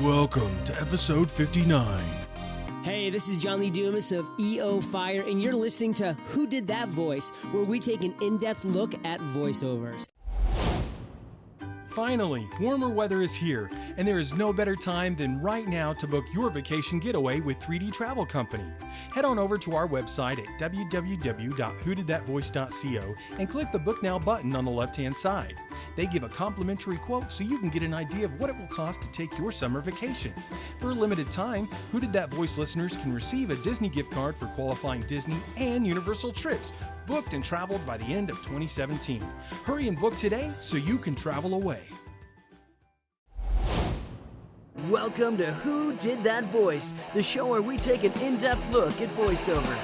Welcome to episode 59. Hey, this is John Lee Dumas of EO Fire, and you're listening to Who Did That Voice, where we take an in-depth look at voiceovers. Finally, warmer weather is here, and there is no better time than right now to book your vacation getaway with 3D Travel Company. Head on over to our website at www.whodidthatvoice.co and click the Book Now button on the left-hand side. They give a complimentary quote so you can get an idea of what it will cost to take your summer vacation. For a limited time, Who Did That Voice listeners can receive a Disney gift card for qualifying Disney and Universal trips, booked and traveled by the end of 2017. Hurry and book today so you can travel away. Welcome to Who Did That Voice, the show where we take an in-depth look at voiceover.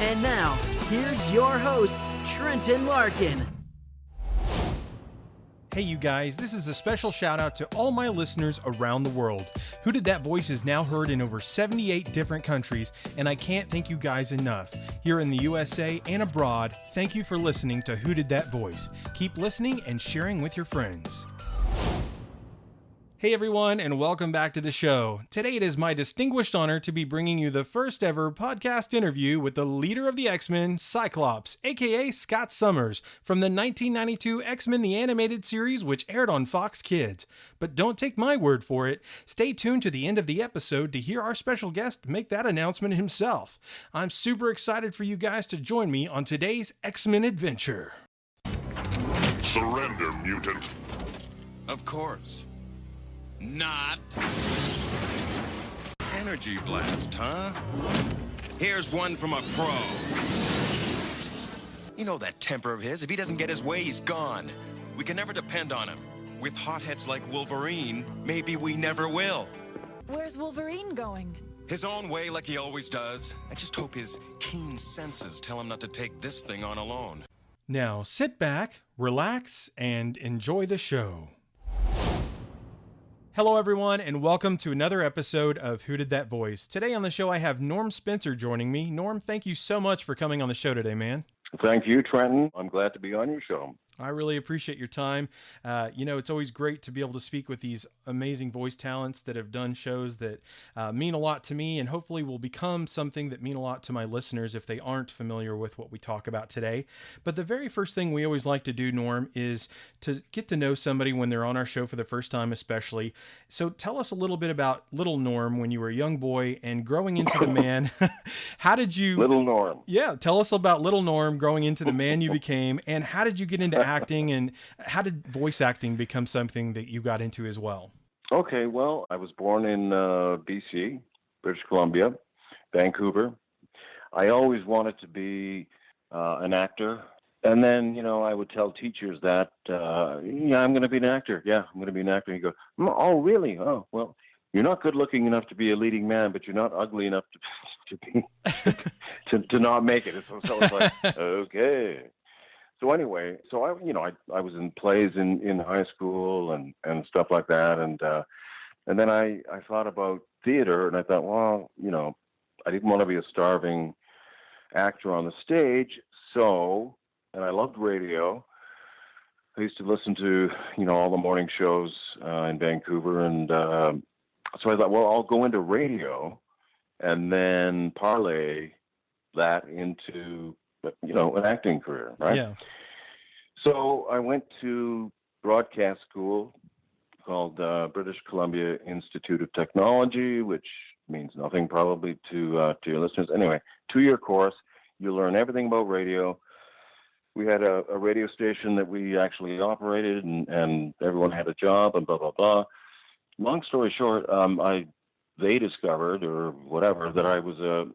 And now, here's your host, Trenton Larkin. Hey you guys, this is a special shout out to all my listeners around the world. Who Did That Voice is now heard in over 78 different countries, and I can't thank you guys enough. Here in the USA and abroad, thank you for listening to Who Did That Voice. Keep listening and sharing with your friends. Hey everyone, and welcome back to the show. Today it is my distinguished honor to be bringing you the first ever podcast interview with the leader of the X-Men, Cyclops, aka Scott Summers, from the 1992 X-Men the Animated Series, which aired on Fox Kids. But don't take my word for it. Stay tuned to the end of the episode to hear our special guest make that announcement himself. I'm super excited for you guys to join me on today's X-Men adventure. Surrender, mutant. Of course. Not. Energy blast, huh? Here's one from a pro. You know that temper of his. If he doesn't get his way, he's gone. We can never depend on him. With hotheads like Wolverine, maybe we never will. Where's Wolverine going? His own way like he always does. I just hope his keen senses tell him not to take this thing on alone. Now sit back, relax, and enjoy the show. Hello everyone, and welcome to another episode of Who Did That Voice. Today on the show I have Norm Spencer joining me. Norm, thank you so much for coming on the show today, man. Thank you, Trenton. I'm glad to be on your show. I really appreciate your time. It's always great to be able to speak with these amazing voice talents that have done shows that mean a lot to me and hopefully will become something that mean a lot to my listeners if they aren't familiar with what we talk about today. But the very first thing we always like to do, Norm, is to get to know somebody when they're on our show for the first time especially. So tell us a little bit about little Norm when you were a young boy and growing into the man. How did you... Little Norm. Yeah, tell us about little Norm growing into the man you became, and how did you get into acting, and how did voice acting become something that you got into as well? Okay, well, I was born in BC, British Columbia, Vancouver. I always wanted to be an actor. And then, I would tell teachers that, I'm going to be an actor. Yeah, I'm going to be an actor. And you go, oh, really? Oh, well, you're not good looking enough to be a leading man, but you're not ugly enough to be to not make it. So I was like, okay. So anyway, I was in plays in high school and stuff like that, and then I thought about theater, and I thought, well, I didn't want to be a starving actor on the stage, and I loved radio. I used to listen to all the morning shows in Vancouver, and so I thought, well, I'll go into radio, and then parlay that into an acting career, right? Yeah. So I went to broadcast school called British Columbia Institute of Technology, which means nothing probably to your listeners. Anyway, 2-year course. You learn everything about radio. We had a radio station that we actually operated, and everyone had a job, and blah, blah, blah. Long story short, they discovered, or whatever, that I was a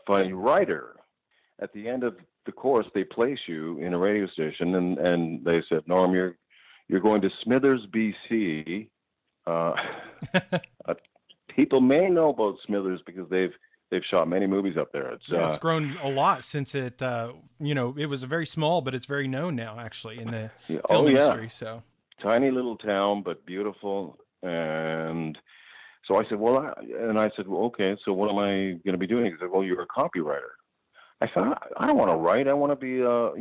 funny writer. At the end of the course, they place you in a radio station, and they said, Norm, you're going to Smithers, BC. People may know about Smithers because they've shot many movies up there. It's grown a lot since it was very small, but it's very known now actually in the film industry. So tiny little town, but beautiful. And so I said, well, okay, so what am I going to be doing? He said, well, you're a copywriter. I said, I don't want to write. I want to be a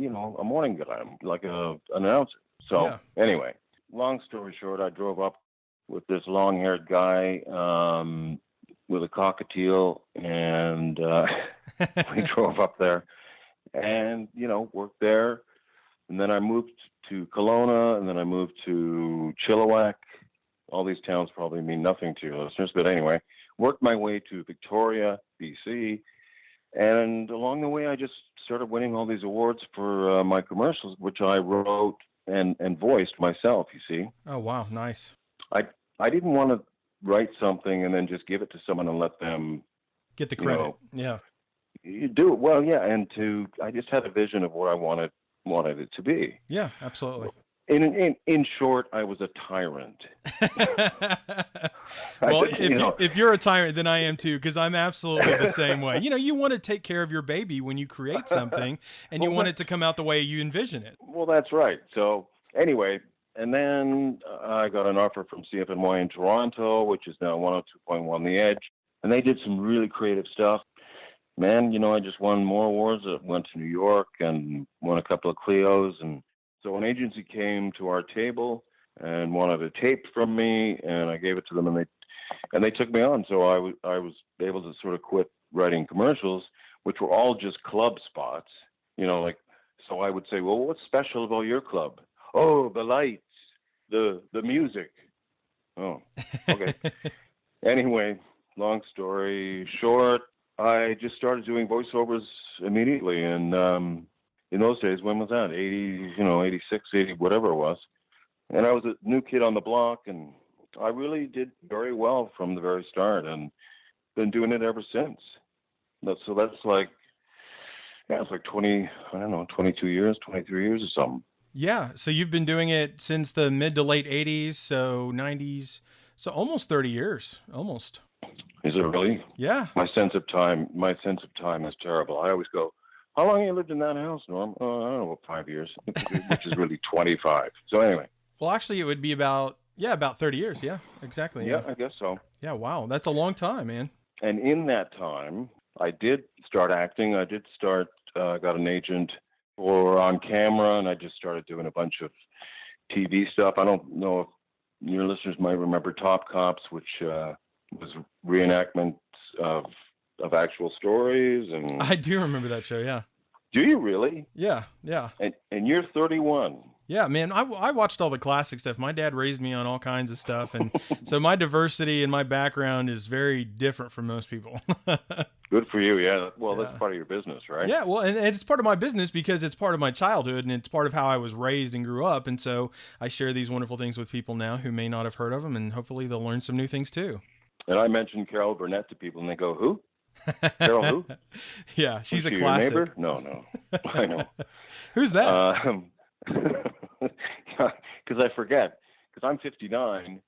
morning guy, like an announcer. So anyway, long story short, I drove up with this long-haired guy with a cockatiel, and we drove up there and, worked there. And then I moved to Kelowna, and then I moved to Chilliwack. All these towns probably mean nothing to your listeners, but anyway, worked my way to Victoria, BC. And along the way, I just started winning all these awards for my commercials, which I wrote and voiced myself, you see. Oh, wow. Nice. I didn't want to write something and then just give it to someone and let them get the credit. Yeah. You do it well, yeah. And I just had a vision of what I wanted it to be. Yeah, absolutely. In short, I was a tyrant. Well, if you're a tyrant, then I am too, because I'm absolutely the same way. You want to take care of your baby when you create something, and you want it to come out the way you envision it. Well, that's right. So anyway, and then I got an offer from CFNY in Toronto, which is now 102.1 The Edge, and they did some really creative stuff. Man, I just won more awards. I went to New York and won a couple of Clios, and so an agency came to our table and wanted a tape from me, and I gave it to them, and they took me on. So I was able to sort of quit writing commercials, which were all just club spots, so I would say, well, what's special about your club? Oh, the lights, the music. Oh, okay. Anyway, long story short, I just started doing voiceovers immediately, and in those days, when was that? 86, 80, whatever it was. And I was a new kid on the block, and I really did very well from the very start, and been doing it ever since. So that's it's like 22 years, 23 years or something. Yeah. So you've been doing it since the mid to late 80s, so 90s, so almost 30 years, almost. Is it really? Yeah. My sense of time is terrible. I always go, how long have you lived in that house, Norm? Oh, I don't know, 5 years, which is really 25. So anyway. Well, actually, it would be about 30 years. Yeah, exactly. Yeah, I guess so. Yeah, wow. That's a long time, man. And in that time, I did start acting. I did start, got an agent for on camera, and I just started doing a bunch of TV stuff. I don't know if your listeners might remember Top Cops, which was reenactments of actual stories. And I do remember that show, yeah. Do you really? Yeah. And you're 31. Yeah, man, I watched all the classic stuff. My dad raised me on all kinds of stuff, and so my diversity and my background is very different from most people. Good for you, yeah. Well, that's part of your business, right? Yeah, well, and it's part of my business because it's part of my childhood, and it's part of how I was raised and grew up, and so I share these wonderful things with people now who may not have heard of them, and hopefully they'll learn some new things too. And I mentioned Carol Burnett to people, and they go, who? Carol who? Yeah, she's a classic. Your neighbor? No. I know. Who's that? Because I forget. Because I'm 59,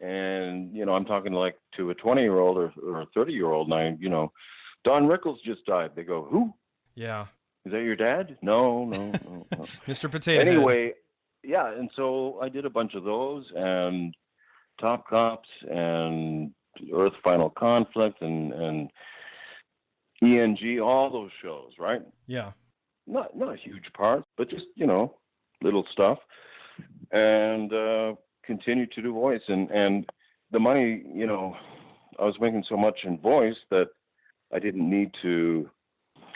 and I'm talking like to a 20-year-old or a 30-year-old, and Don Rickles just died. They go, who? Yeah. Is that your dad? No. Mr. Potato Anyway, Head. Yeah, and so I did a bunch of those, and Top Cops, and Earth Final Conflict, and ENG, all those shows, right? Yeah. Not a huge part, but just, little stuff, and continued to do voice, and the money, I was making so much in voice that I didn't need to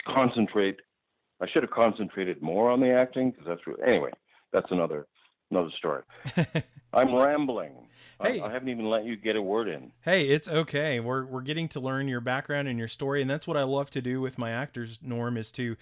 concentrate. I should have concentrated more on the acting, because anyway, that's another story. I'm rambling. Hey. I haven't even let you get a word in. Hey, it's okay. We're getting to learn your background and your story, and that's what I love to do with my actors, Norm, is to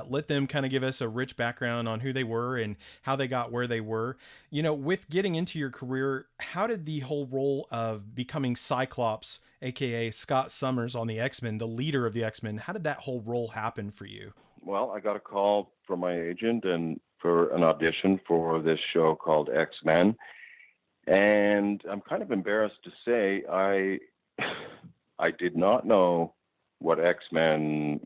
let them kind of give us a rich background on who they were and how they got where they were. With getting into your career, how did the whole role of becoming Cyclops, aka Scott Summers on the X-Men, the leader of the X-Men, how did that whole role happen for you? Well, I got a call from my agent and for an audition for this show called X-Men. And I'm kind of embarrassed to say I did not know what X-Men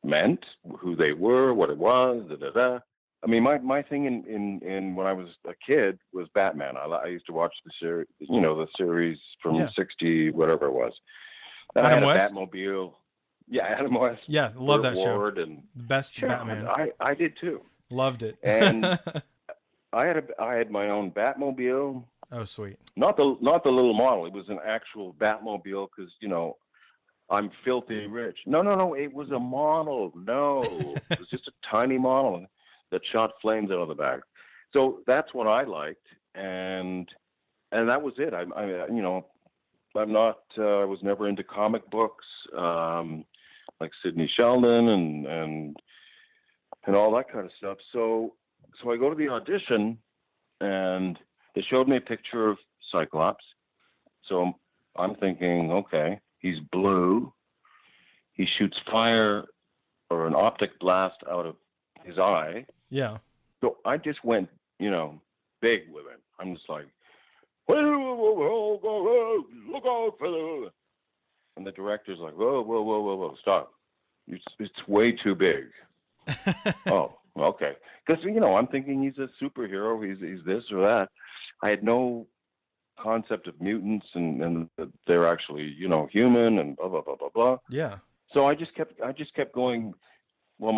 meant, who they were, what it was, I mean, my thing in when I was a kid was Batman. I used to watch the series, the series from 60, whatever it was. And Adam I had West? a Batmobile. Yeah, Adam West. Yeah, love that Ward show. And the best Batman. I did too. Loved it. And I had my own Batmobile. Oh, sweet. Not the little model. It was an actual Batmobile because I'm filthy rich. No. It was a model. No, it was just a tiny model that shot flames out of the back. So that's what I liked, and that was it. I'm not. I was never into comic books, like Sidney Sheldon and all that kind of stuff. So I go to the audition, and they showed me a picture of Cyclops. So I'm thinking, okay, he's blue. He shoots fire or an optic blast out of his eye. Yeah. So I just went, big with it. I'm just like, look out for the... And the director's like, whoa, stop. It's way too big. Oh, okay. Because, I'm thinking he's a superhero. He's this or that. I had no concept of mutants and that they're actually, human and blah, blah, blah, blah, blah. Yeah. So I just kept going. Well,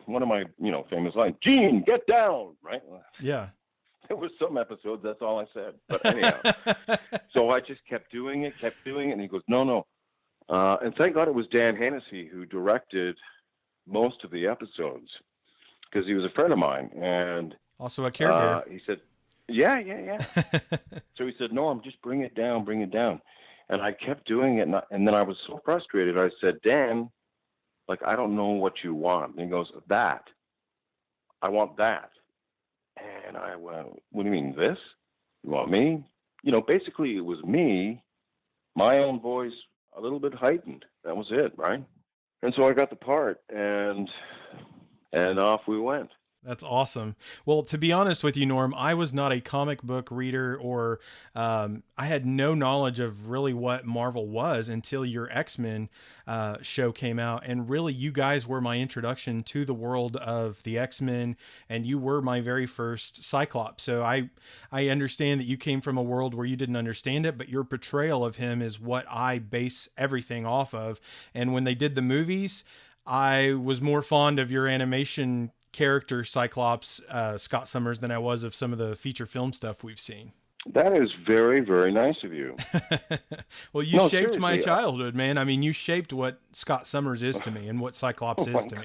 one of my, famous lines, Gene, get down, right? Yeah. There were some episodes, that's all I said. But anyhow, so I just kept doing it, and he goes, no. And thank God it was Dan Hennessy who directed most of the episodes because he was a friend of mine. And also a caregiver. He said, yeah. So he said, Norm, just bring it down. And I kept doing it. And then I was so frustrated. I said, Dan, I don't know what you want. And he goes, that. I want that. And I went, what do you mean, this? You want me? Basically it was me, my own voice, a little bit heightened. That was it, right? And so I got the part, and off we went. That's awesome. Well, to be honest with you, Norm, I was not a comic book reader or I had no knowledge of really what Marvel was until your X-Men show came out. And really, you guys were my introduction to the world of the X-Men, and you were my very first Cyclops. So I understand that you came from a world where you didn't understand it, but your portrayal of him is what I base everything off of. And when they did the movies, I was more fond of your animation character Cyclops, Scott Summers, than I was of some of the feature film stuff we've seen. That is very, very nice of you. Well, you shaped my childhood, man. I mean, you shaped what Scott Summers is to me and what Cyclops is to me.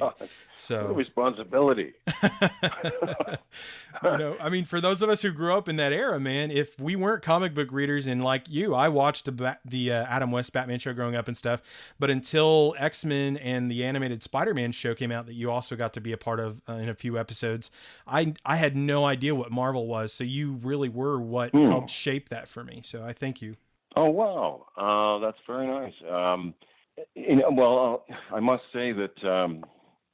So what a responsibility. I mean, for those of us who grew up in that era, man, if we weren't comic book readers, and like you, I watched the Adam West Batman show growing up and stuff, but until X-Men and the animated Spider-Man show came out that you also got to be a part of in a few episodes, I had no idea what Marvel was. So you really were what helped shape that for me. So I thank you. Oh, wow. That's very nice. I must say that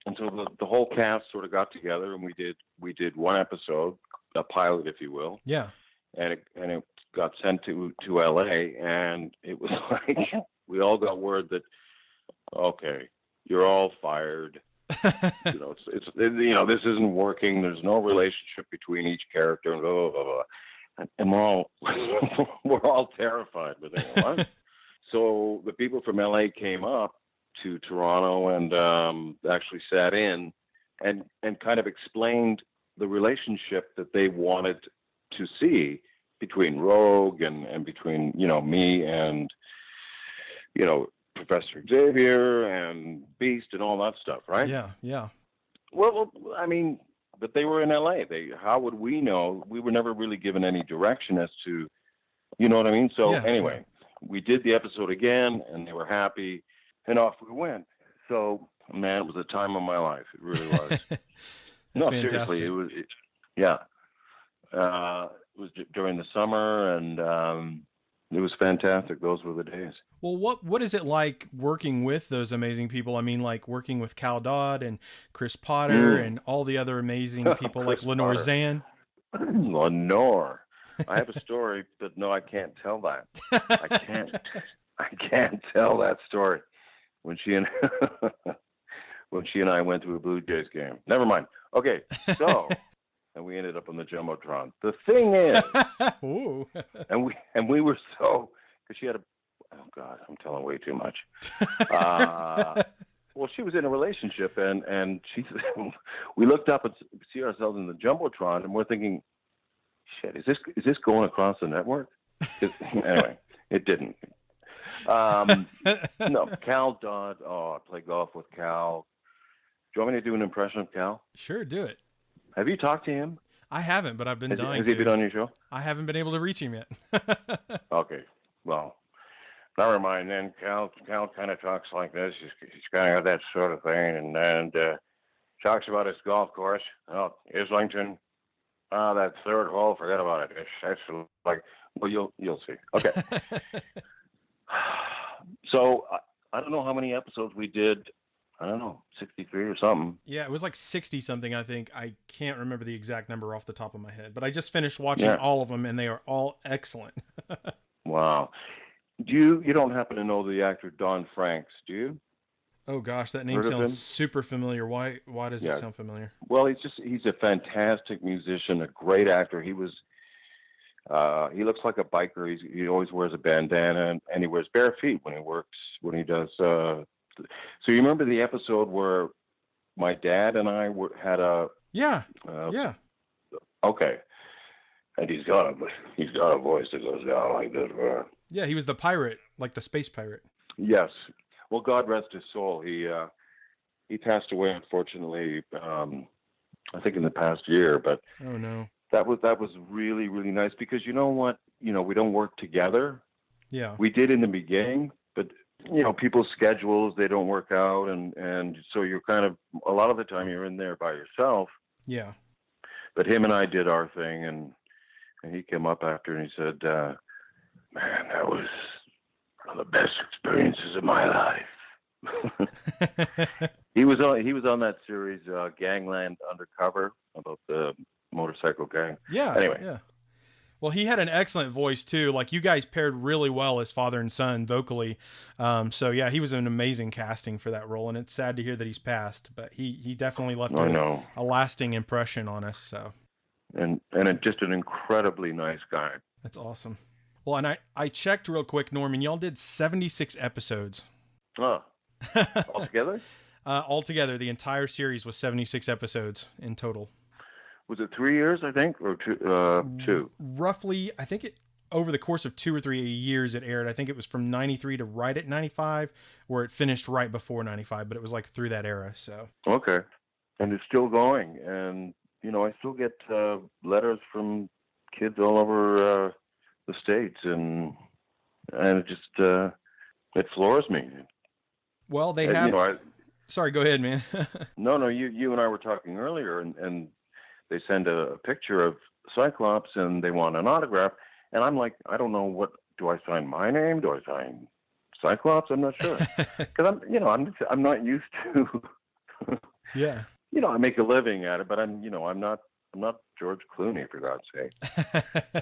until the whole cast sort of got together and we did one episode, a pilot, if you will. Yeah. And it got sent to LA, and it was like we all got word that, okay, you're all fired. It's this isn't working. There's no relationship between each character, and blah, blah, blah, blah. And we're all terrified. We're thinking, what? So the people from LA came up to Toronto and actually sat in and kind of explained the relationship that they wanted to see between Rogue and between me and Professor Xavier and Beast and all that stuff, right? Yeah. Well, I mean, but they were in LA. How would we know? We were never really given any direction as to, you know what I mean? So anyway, we did the episode again, and they were happy, and off we went. So, man, it was a time of my life. It really was. That's fantastic. Seriously, it was. It was during the summer, and it was fantastic. Those were the days. Well, what is it like working with those amazing people? I mean, like working with Cal Dodd and Chris Potter and all the other amazing people like Lenore Zan. Lenore. I have a story, but no, I can't tell that. I can't tell that story. When she and I went to a Blue Jays game. Never mind. Okay, so and we ended up on the Jumbotron. The thing is, ooh. and we were so, because she had oh God, I'm telling way too much. Well, she was in a relationship, and we looked up and see ourselves in the Jumbotron, and we're thinking, shit, is this going across the network? Anyway, it didn't. No, Cal Dodd. Oh, I play golf with Cal. Do you want me to do an impression of Cal? Sure, do it. Have you talked to him? I haven't, but I've been dying Has he been on your show? I haven't been able to reach him yet. Okay, well, never mind then. Cal kind of talks like this. He's kind of got that sort of thing, and talks about his golf course. Oh, Islington. That third hole, forget about it. That's like, well, you'll see. Okay. So I don't know how many episodes we did. I don't know, 63 or something. Yeah, it was like 60 something, I think. I can't remember the exact number off the top of my head, but I just finished watching all of them, and they are all excellent. Wow. You don't happen to know the actor Don Franks, do you? Oh gosh, that name sounds super familiar. Why does it sound familiar? Well, he's a fantastic musician, a great actor. He looks like a biker. He always wears a bandana, and he wears bare feet when he does. So you remember the episode where my dad and I had a yeah. Okay, and he's got a voice that goes down like this. Yeah, he was the pirate, like the space pirate. Yes. Well, God rest his soul. He passed away, unfortunately. I think in the past year, but oh no, that was really, really nice because you know what? We don't work together. Yeah, we did in the beginning, but people's schedules, they don't work out, and so you're kind of, a lot of the time you're in there by yourself. Yeah. But him and I did our thing, and he came up after and he said, man, that was one of the best experiences of my life. He was on that series, Gangland Undercover, about the motorcycle gang. Yeah. Anyway. Yeah. Well, he had an excellent voice too. Like, you guys paired really well as father and son vocally. So yeah, he was an amazing casting for that role, and it's sad to hear that he's passed, but he definitely left a lasting impression on us. So, and just an incredibly nice guy. That's awesome. Well, and I checked real quick, Norman. Y'all did 76 episodes. Oh, altogether? Altogether, the entire series was 76 episodes in total. Was it 3 years, I think, or two? Roughly, I think over the course of 2 or 3 years it aired. I think it was from 93 to right at 95, where it finished right before 95, but it was like through that era. So okay, and it's still going, and I still get letters from kids all over the States, and it just it floors me. Well, they have. Sorry, go ahead, man. No, you and I were talking earlier, and they send a picture of Cyclops and they want an autograph. And I'm like, I don't know, what do I sign? My name? Do I sign Cyclops? I'm not sure. Because I'm not used to. Yeah. I make a living at it, but I'm not George Clooney, for God's sake.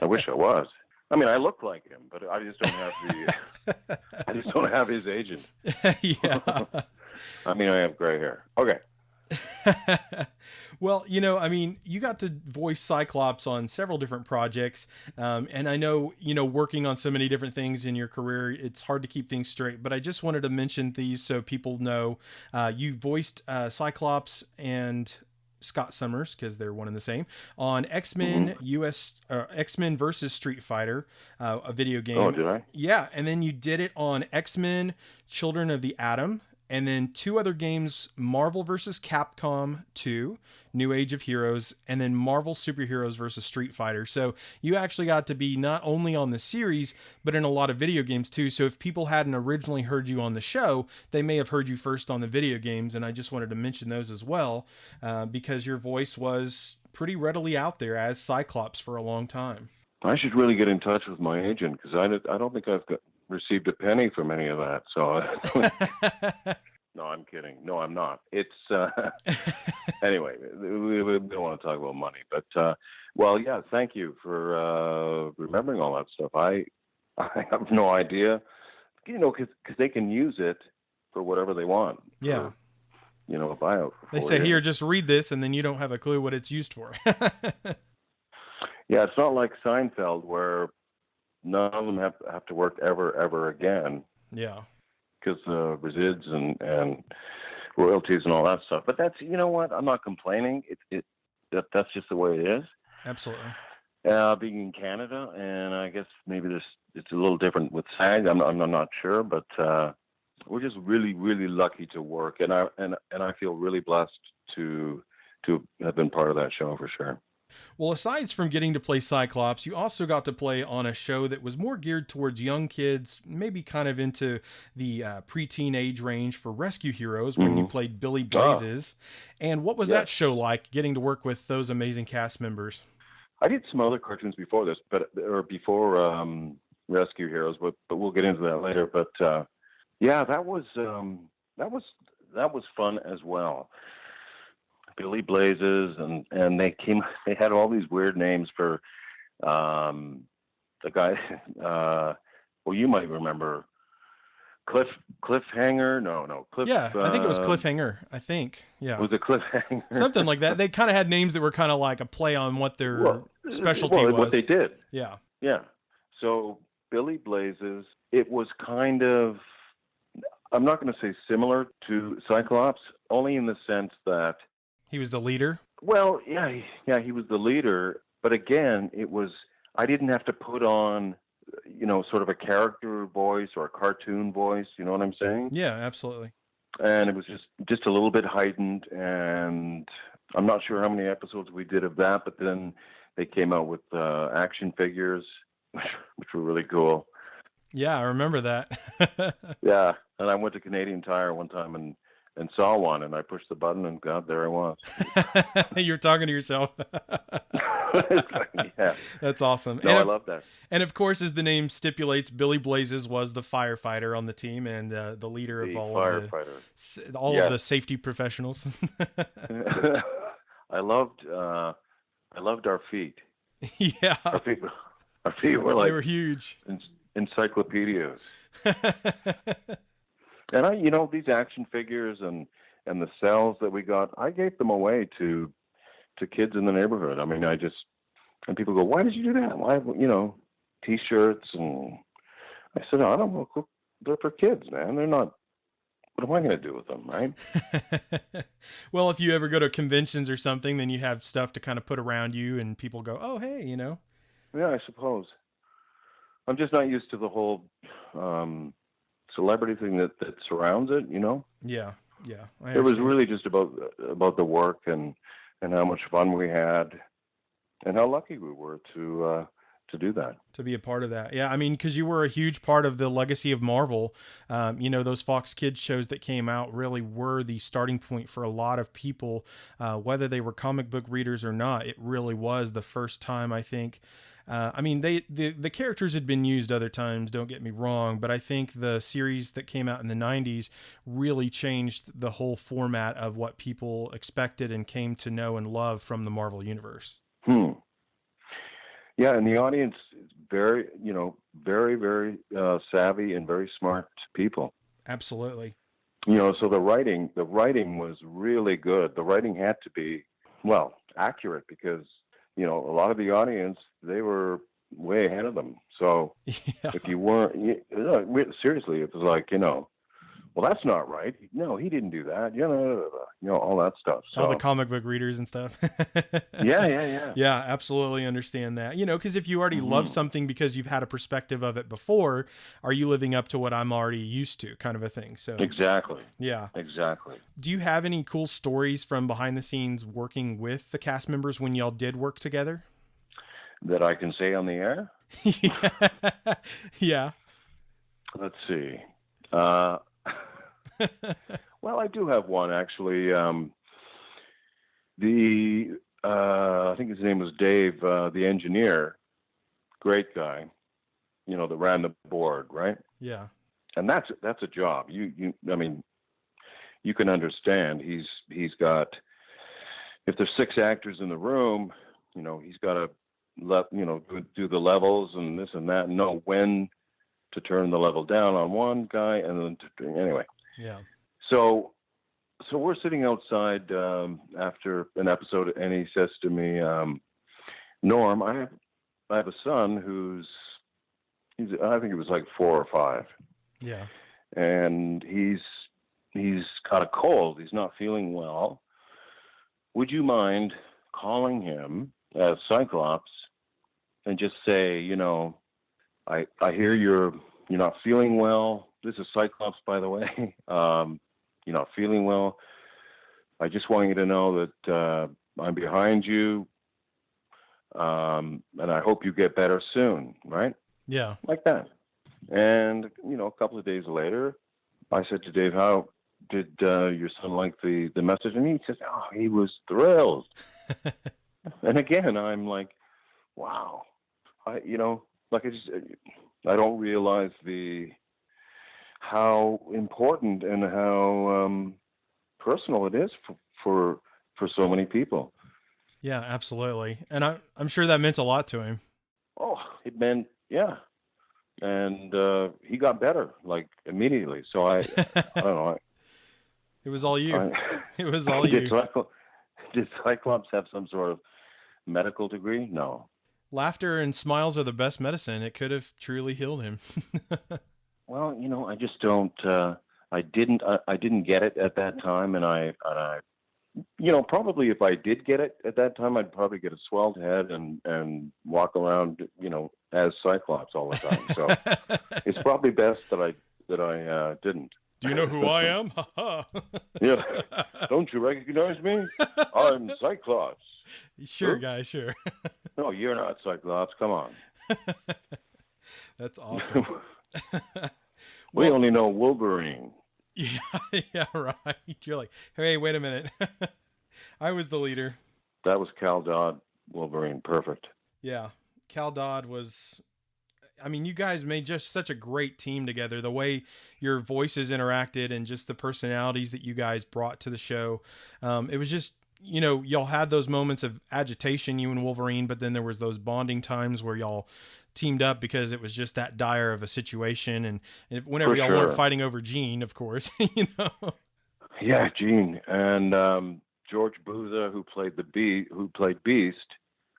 I wish I was. I mean, I look like him, but I just don't have his agent. Yeah. I mean, I have gray hair. Okay. Well, you got to voice Cyclops on several different projects. And I know, working on so many different things in your career, it's hard to keep things straight, but I just wanted to mention these so people know. You voiced Cyclops and Scott Summers, because they're one and the same, on X-Men X-Men versus Street Fighter, a video game. Oh, did I? Yeah. And then you did it on X-Men Children of the Atom. And then 2 other games, Marvel vs. Capcom 2, New Age of Heroes, and then Marvel Superheroes vs. Street Fighter. So you actually got to be not only on the series, but in a lot of video games too. So if people hadn't originally heard you on the show, they may have heard you first on the video games. And I just wanted to mention those as well, because your voice was pretty readily out there as Cyclops for a long time. I should really get in touch with my agent, because I don't think I've received a penny from any of that. So no, I'm kidding. No, I'm not. It's anyway, we don't want to talk about money, but well, yeah, thank you for remembering all that stuff. I have no idea, because they can use it for whatever they want. Yeah. A buyout. They say, here, just read this, and then you don't have a clue what it's used for. Yeah, it's not like Seinfeld, where none of them have to work ever again. Yeah. Because resids and royalties and all that stuff. But that's, what? I'm not complaining. That's just the way it is. Absolutely. being in Canada, and I guess maybe it's a little different with SAG. I'm not sure, but we're just really, really lucky to work, and I feel really blessed to have been part of that show for sure. Well, aside from getting to play Cyclops, you also got to play on a show that was more geared towards young kids, maybe kind of into the preteen age range for Rescue Heroes when you played Billy Blazes. And what was that show like, getting to work with those amazing cast members? I did some other cartoons before this, before Rescue Heroes, but we'll get into that later. But yeah, that was fun as well. Billy Blazes, and they had all these weird names for the guy. Well, you might remember Cliffhanger. No, Cliff. Yeah, I think it was Cliffhanger. I think, yeah, was it Cliffhanger? Something like that. They kind of had names that were kind of like a play on what their specialty was. What they did. Yeah. So Billy Blazes, it was kind of, I'm not going to say similar to Cyclops, only in the sense that he was the leader? Well, yeah, he was the leader. But again, I didn't have to put on, sort of a character voice or a cartoon voice. You know what I'm saying? Yeah, absolutely. And it was just a little bit heightened. And I'm not sure how many episodes we did of that, but then they came out with action figures, which were really cool. Yeah, I remember that. Yeah, and I went to Canadian Tire one time and saw one, and I pushed the button, and God, there I was. You're talking to yourself. Yeah. That's awesome. No, I love that. And of course, as the name stipulates, Billy Blazes was the firefighter on the team and the leader of all of the safety professionals. I loved our feet. Yeah. Our feet were like, they were huge. Encyclopedias. And these action figures and the cells that we got, I gave them away to kids in the neighborhood. I mean, and people go, why did you do that? Why, T-shirts, and I said, I don't know, they're for kids, man. They're not. What am I going to do with them, right? Well, if you ever go to conventions or something, then you have stuff to kind of put around you, and people go, oh, hey, Yeah, I suppose. I'm just not used to the whole celebrity thing that surrounds it, Yeah. It was really just about the work and how much fun we had and how lucky we were to do that, to be a part of that. Yeah, I mean, because you were a huge part of the legacy of Marvel. Those Fox Kids shows that came out really were the starting point for a lot of people, whether they were comic book readers or not. It really was the first time, I think. The characters had been used other times, don't get me wrong, but I think the series that came out in the 90s really changed the whole format of what people expected and came to know and love from the Marvel Universe. Yeah, and the audience is very, very, very savvy and very smart people. Absolutely. So the writing was really good. The writing had to be, accurate because, a lot of the audience, they were way ahead of them. So if you weren't, seriously, it was like, well, that's not right. No, he didn't do that. All that stuff. So. All the comic book readers and stuff. Yeah. Yeah, absolutely understand that. Because if you already love something because you've had a perspective of it before, are you living up to what I'm already used to, kind of a thing. So exactly. Yeah. Exactly. Do you have any cool stories from behind the scenes working with the cast members when y'all did work together? That I can say on the air? Yeah. Let's see. Well, I do have one actually. I think his name was Dave, the engineer. Great guy, that ran the board, right? Yeah. And that's a job. You can understand. He's got, if there's 6 actors in the room, he's got to do the levels and this and that, and know when to turn the level down on one guy, and then anyway. Yeah. So we're sitting outside after an episode, and he says to me, "Norm, I have a son I think he was like 4 or 5. Yeah. And he's got a cold. He's not feeling well. Would you mind calling him as Cyclops and just say, I hear you're not feeling well. This is Cyclops, by the way. You're not feeling well. I just want you to know that I'm behind you, and I hope you get better soon, right? Yeah. Like that. And, a couple of days later, I said to Dave, how did your son like the message? And he says, oh, he was thrilled. And again, I'm like, wow. I don't realize how important and how personal it is for so many people. Yeah, absolutely. And I'm sure that meant a lot to him. Oh, it meant, yeah. And he got better, like, immediately. So I don't know. It was all you. It was all you. Did Cyclops have some sort of medical degree? No. Laughter and smiles are the best medicine. It could have truly healed him. Well, I just don't. I didn't get it at that time, and I probably if I did get it at that time, I'd probably get a swelled head and walk around, as Cyclops all the time. So it's probably best that I didn't. Do you know who I am? Yeah. Don't you recognize me? I'm Cyclops. Sure, guys, sure. No, you're not Cyclops. Come on. That's awesome. We only know Wolverine. Yeah, right. You're like, hey, wait a minute. I was the leader. That was Cal Dodd, Wolverine. Perfect. Yeah. Cal Dodd was... I mean, you guys made just such a great team together. The way your voices interacted and just the personalities that you guys brought to the show. It was just, y'all had those moments of agitation, you and Wolverine, but then there was those bonding times where y'all teamed up because it was just that dire of a situation. And whenever y'all weren't fighting over Jean, of course, Yeah, Jean. And George Boozer, who played Beast.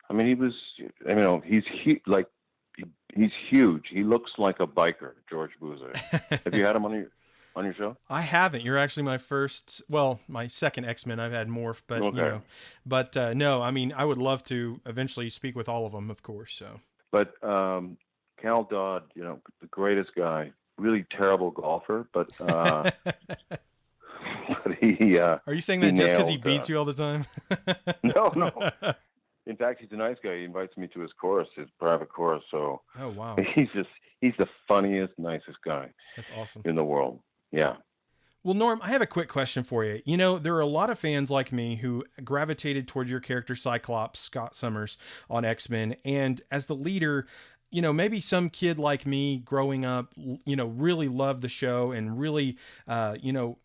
I mean, he's huge. He looks like a biker, George Boozer. Have you had him on your show? I haven't. You're actually my second X-Men. I've had Morph, but okay. No. I mean, I would love to eventually speak with all of them, of course. So, but Cal Dodd, the greatest guy. Really terrible golfer, but but he. Are you saying that just because he beats you all the time? No. In fact, he's a nice guy. He invites me to his private course. So, oh wow, he's the funniest, nicest guy. That's awesome in the world. Yeah. Well, Norm, I have a quick question for you. There are a lot of fans like me who gravitated toward your character Cyclops, Scott Summers, on X-Men, and as the leader, maybe some kid like me growing up, really loved the show and really,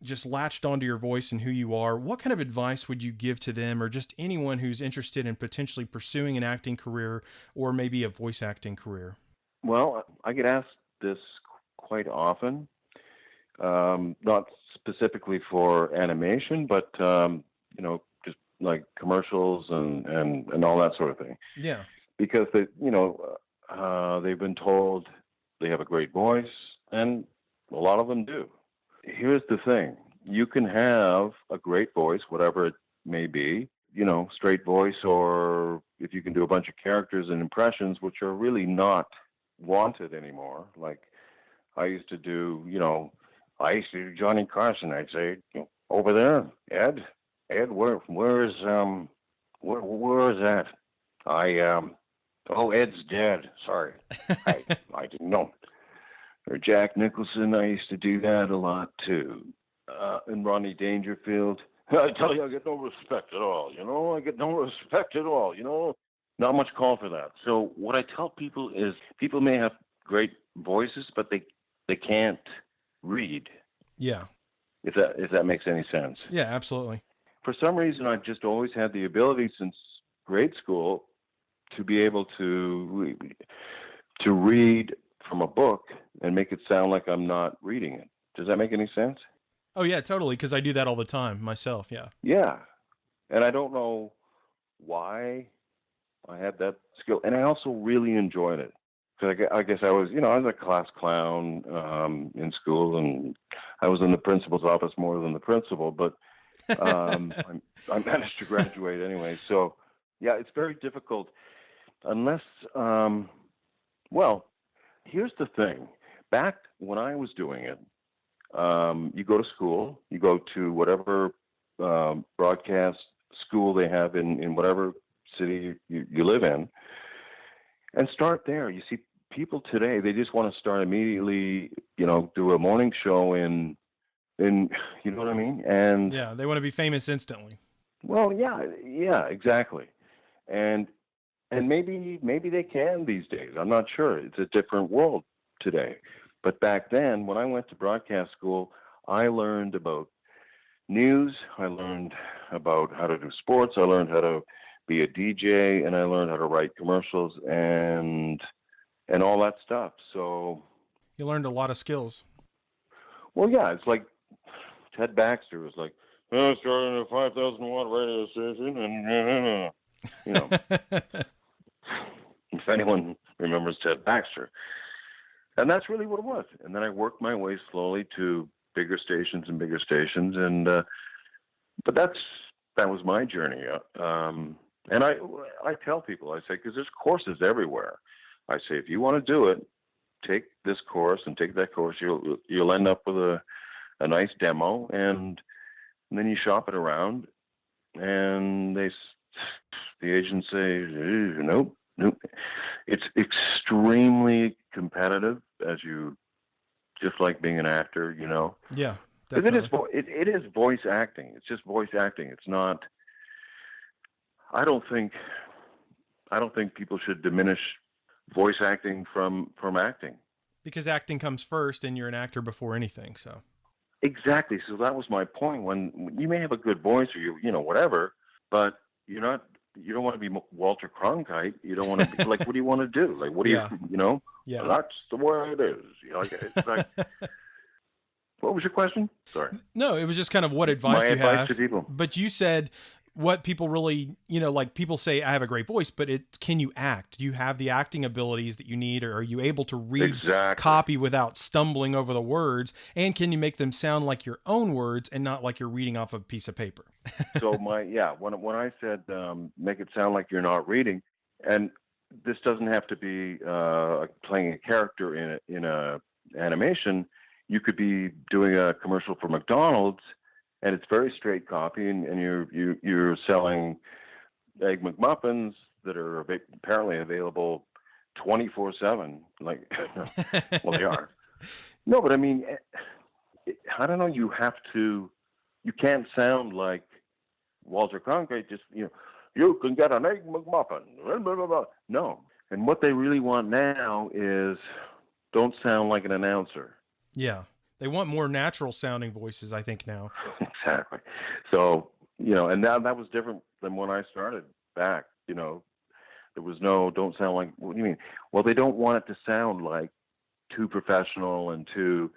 just latched onto your voice and who you are. What kind of advice would you give to them or just anyone who's interested in potentially pursuing an acting career or maybe a voice acting career? Well, I get asked this quite often, not specifically for animation, but, just like commercials and all that sort of thing. Yeah. Because they've been told they have a great voice, and a lot of them do. Here's the thing. You can have a great voice, whatever it may be, straight voice, or if you can do a bunch of characters and impressions, which are really not wanted anymore. Like I used to do Johnny Carson. I'd say, over there, Ed, where is that? Oh, Ed's dead. Sorry. I didn't know. Or Jack Nicholson, I used to do that a lot too. And Ronnie Dangerfield. I tell you, I get no respect at all. I get no respect at all. Not much call for that. So what I tell people is people may have great voices, but they can't read. Yeah. If that makes any sense. Yeah, absolutely. For some reason, I've just always had the ability since grade school to be able to read from a book and make it sound like I'm not reading it. Does that make any sense? Oh yeah, totally. Because I do that all the time myself. Yeah. Yeah, and I don't know why I had that skill, and I also really enjoyed it. Because I guess I was a class clown in school, and I was in the principal's office more than the principal. But I managed to graduate anyway. So yeah, it's very difficult. unless, well, here's the thing. Back when I was doing it, you go to school, you go to whatever broadcast school they have in whatever city you live in, and start there. You see, people today, they just want to start immediately, do a morning show in, you know what I mean? And Yeah, they want to be famous instantly. well, yeah, exactly. And maybe they can these days. I'm not sure. It's a different world today. But back then, when I went to broadcast school, I learned about news. I learned about how to do sports. I learned how to be a DJ, and I learned how to write commercials and all that stuff. So, You learned a lot of skills. well, yeah, it's like Ted Baxter was like, I started a 5,000 watt radio station, and if anyone remembers Ted Baxter. And that's really what it was. And then I worked my way slowly to bigger stations and bigger stations. And but that was my journey. And I tell people, I say, because there's courses everywhere. I say, if you want to do it, take this course and take that course. You'll end up with a nice demo, and then you shop it around, and the agents say, nope. It's extremely competitive, just like being an actor, Yeah, because definitely. it is voice acting. It's just voice acting. It's not. I don't think people should diminish voice acting from acting. Because acting comes first, and you're an actor before anything. So Exactly. So that was my point. When you may have a good voice, or whatever, but you're not. You don't want to be Walter Cronkite. You don't want to be like. What do you want to do? Like, what do Yeah. Yeah. Well, that's the way it is. It's like. What was your question? Sorry. No, it was just kind of what advice My you advice have. to people. But you said what people really, like people say, I have a great voice, but can you act? Do you have the acting abilities that you need, or are you able to read Exactly. copy without stumbling over the words? And can you make them sound like your own words and not like you're reading off a piece of paper? So when I said make it sound like you're not reading, and this doesn't have to be playing a character in a animation. You could be doing a commercial for McDonald's, and it's very straight copy, and you're selling Egg McMuffins that are apparently available 24/7. Like, well, they are. No, but I mean, I don't know. You can't sound like Walter Cronkite. Just you can get an Egg McMuffin. Blah, blah, blah, blah. No, and what they really want now is don't sound like an announcer. Yeah. They want more natural sounding voices, I think, now. Exactly. So, and now that was different than when I started back. There was no, don't sound like, what do you mean? Well, they don't want it to sound like too professional and too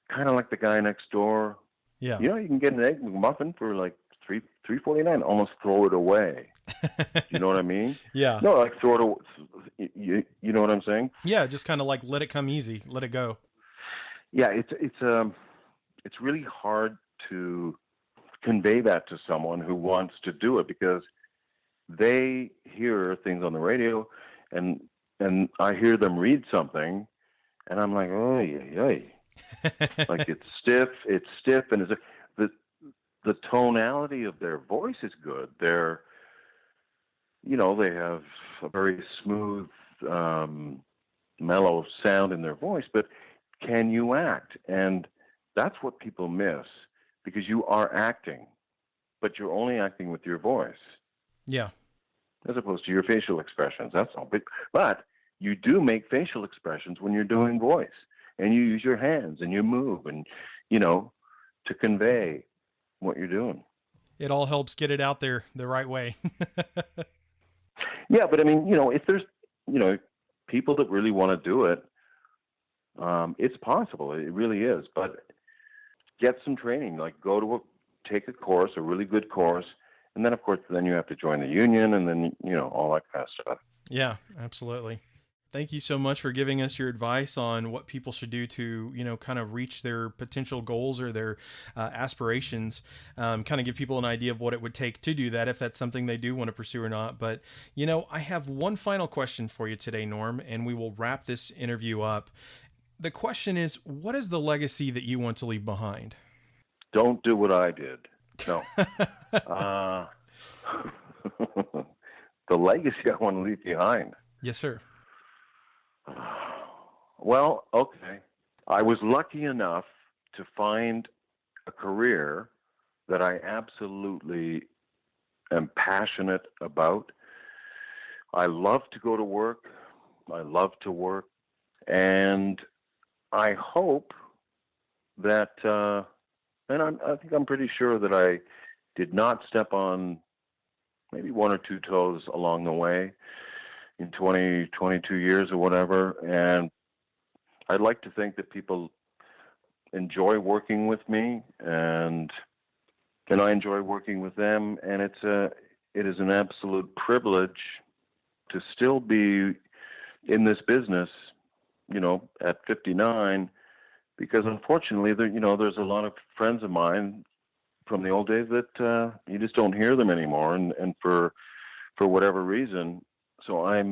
kind of like the guy next door. Yeah. You can get an Egg McMuffin for like $3.49. Almost throw it away. You know what I mean? Yeah. No, like throw it away. You know what I'm saying? Yeah, just kind of like let it come easy, let it go. Yeah, it's really hard to convey that to someone who wants to do it, because they hear things on the radio, and I hear them read something, and I'm like, oh yeah, like it's stiff, and the tonality of their voice is good. They're, they have a very smooth, mellow sound in their voice, but can you act? And that's what people miss, because you are acting, but you're only acting with your voice. Yeah. As opposed to your facial expressions. That's all. But you do make facial expressions when you're doing voice, and you use your hands and you move, and, to convey what you're doing. It all helps get it out there the right way. Yeah, but I mean, if there's, people that really want to do it, it's possible. It really is. But get some training. Like take a course, a really good course, and then of course you have to join the union, and then all that kind of stuff. Yeah, absolutely. Thank you so much for giving us your advice on what people should do to, kind of reach their potential goals or their aspirations. Kind of give people an idea of what it would take to do that, if that's something they do want to pursue or not. But, I have one final question for you today, Norm, and we will wrap this interview up. The question is, what is the legacy that you want to leave behind? Don't do what I did. No. The legacy I want to leave behind. Yes, sir. Well, okay. I was lucky enough to find a career that I absolutely am passionate about. I love to go to work. I love to work. And I hope that, I think I'm pretty sure that I did not step on maybe one or two toes along the way in 22 years or whatever. And I'd like to think that people enjoy working with me, and I enjoy working with them. And it is an absolute privilege to still be in this business, at 59, because unfortunately, there's a lot of friends of mine from the old days that you just don't hear them anymore, and for whatever reason. So I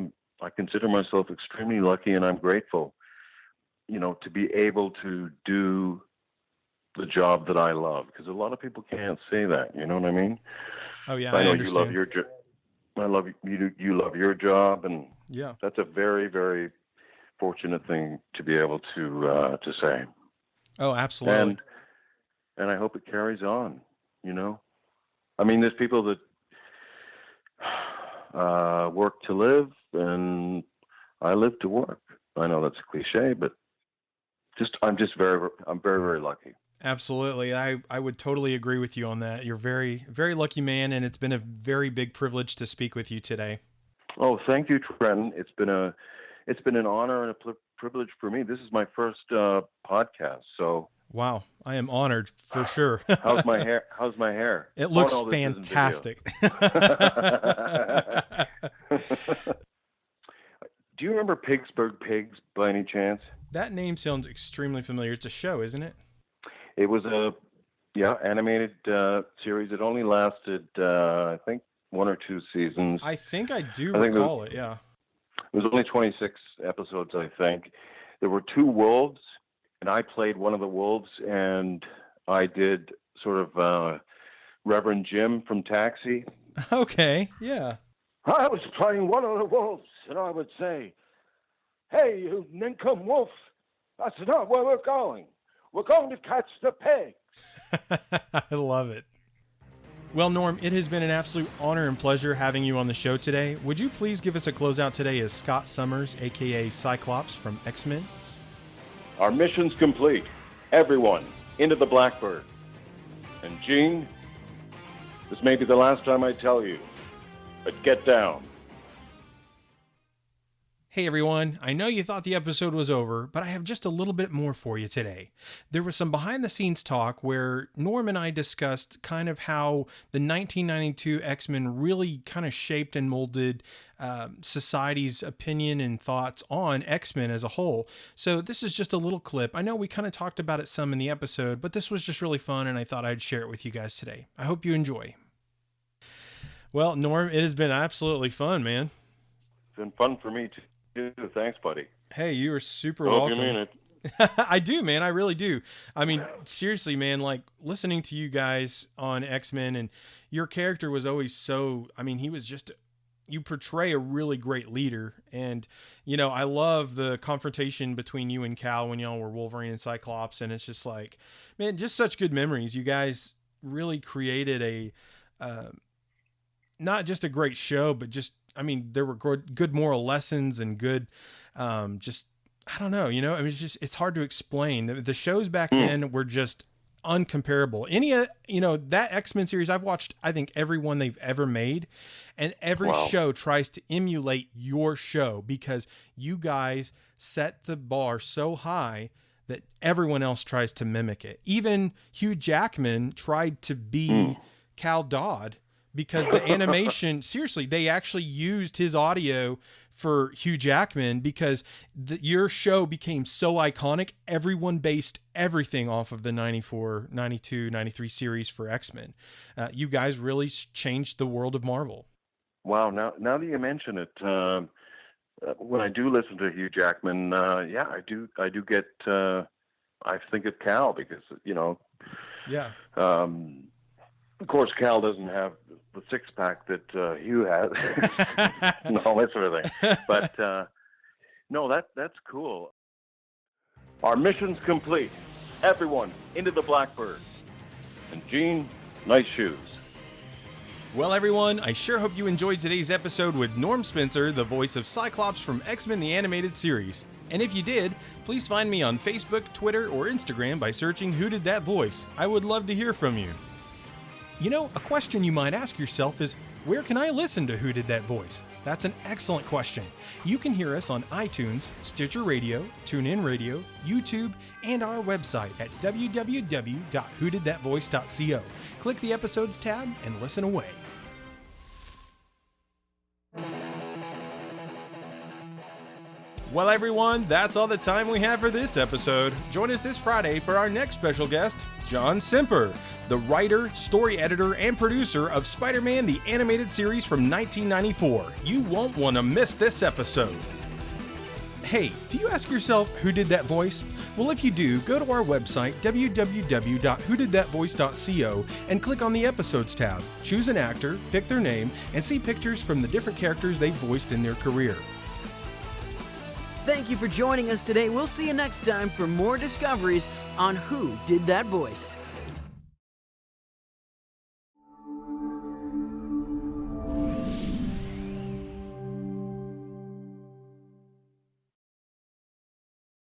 consider myself extremely lucky, and I'm grateful, to be able to do the job that I love, because a lot of people can't say that. You know what I mean? Oh yeah, I know understand. you love your job. I love you. You love your job, and Yeah, that's a very, very fortunate thing to be able to say. Oh, absolutely. And I hope it carries on. I mean, there's people that work to live, and I live to work. I know that's a cliche, but I'm very, very lucky. Absolutely. I would totally agree with you on that. You're very, very lucky man, and it's been a very big privilege to speak with you today. Oh, thank you, Trenton. It's been an honor and a privilege for me. This is my first podcast, so. Wow, I am honored for sure. How's my hair? It looks no, fantastic. Do you remember Piggsburg Pigs by any chance? That name sounds extremely familiar. It's a show, isn't it? It was a animated series. It only lasted, I think, 1 or 2 seasons. I think I do recall it, yeah. It was only 26 episodes, I think. There were 2 wolves, and I played one of the wolves, and I did sort of Reverend Jim from Taxi. Okay, yeah. I was playing one of the wolves, and I would say, "Hey, you nincomb wolf, that's not where we're going. We're going to catch the pigs." I love it. Well, Norm, it has been an absolute honor and pleasure having you on the show today. Would you please give us a closeout today as Scott Summers, a.k.a. Cyclops from X-Men? Our mission's complete. Everyone, into the Blackbird. And Gene, this may be the last time I tell you, but get down. Hey everyone, I know you thought the episode was over, but I have just a little bit more for you today. There was some behind the scenes talk where Norm and I discussed kind of how the 1992 X-Men really kind of shaped and molded society's opinion and thoughts on X-Men as a whole. So this is just a little clip. I know we kind of talked about it some in the episode, but this was just really fun and I thought I'd share it with you guys today. I hope you enjoy. Well, Norm, it has been absolutely fun, man. It's been fun for me too. Thanks, buddy. Hey, you are super I hope welcome. you mean it. I do, man. I really do. I mean, seriously, man, like listening to you guys on X-Men, and your character was always so, I mean, he was just, you portray a really great leader. And, you know, I love the confrontation between you and Cal when y'all were Wolverine and Cyclops. And it's just like, man, just such good memories. You guys really created a, not just a great show, but just, I mean, there were good moral lessons and good, just, I don't know, you know, I mean, it's hard to explain. The shows back then were just uncomparable. You know, that X-Men series, I've watched, I think every one they've ever made, and every show tries to emulate your show because you guys set the bar so high that everyone else tries to mimic it. Even Hugh Jackman tried to be Cal Dodd, because the animation, seriously, they actually used his audio for Hugh Jackman because your show became so iconic. Everyone based everything off of the 94, 92, 93 series for X-Men. You guys really changed the world of Marvel. Wow. Now that you mention it, when I do listen to Hugh Jackman, I do get, I think of Cal because, Yeah. Of course, Cal doesn't have the six-pack that Hugh has and all that sort of thing. But, no, that's cool. Our mission's complete. Everyone, into the Blackbird. And Gene, nice shoes. Well, everyone, I sure hope you enjoyed today's episode with Norm Spencer, the voice of Cyclops from X-Men the Animated Series. And if you did, please find me on Facebook, Twitter, or Instagram by searching Who Did That Voice. I would love to hear from you. You know, a question you might ask yourself is, where can I listen to Who Did That Voice? That's an excellent question. You can hear us on iTunes, Stitcher Radio, TuneIn Radio, YouTube, and our website at www.whodidthatvoice.co. Click the Episodes tab and listen away. Well, everyone, that's all the time we have for this episode. Join us this Friday for our next special guest, John Semper, the writer, story editor, and producer of Spider-Man the Animated Series from 1994. You won't want to miss this episode. Hey, do you ask yourself who did that voice? Well, if you do, go to our website, www.whodidthatvoice.co, and click on the Episodes tab. Choose an actor, pick their name, and see pictures from the different characters they've voiced in their career. Thank you for joining us today. We'll see you next time for more discoveries on Who Did That Voice.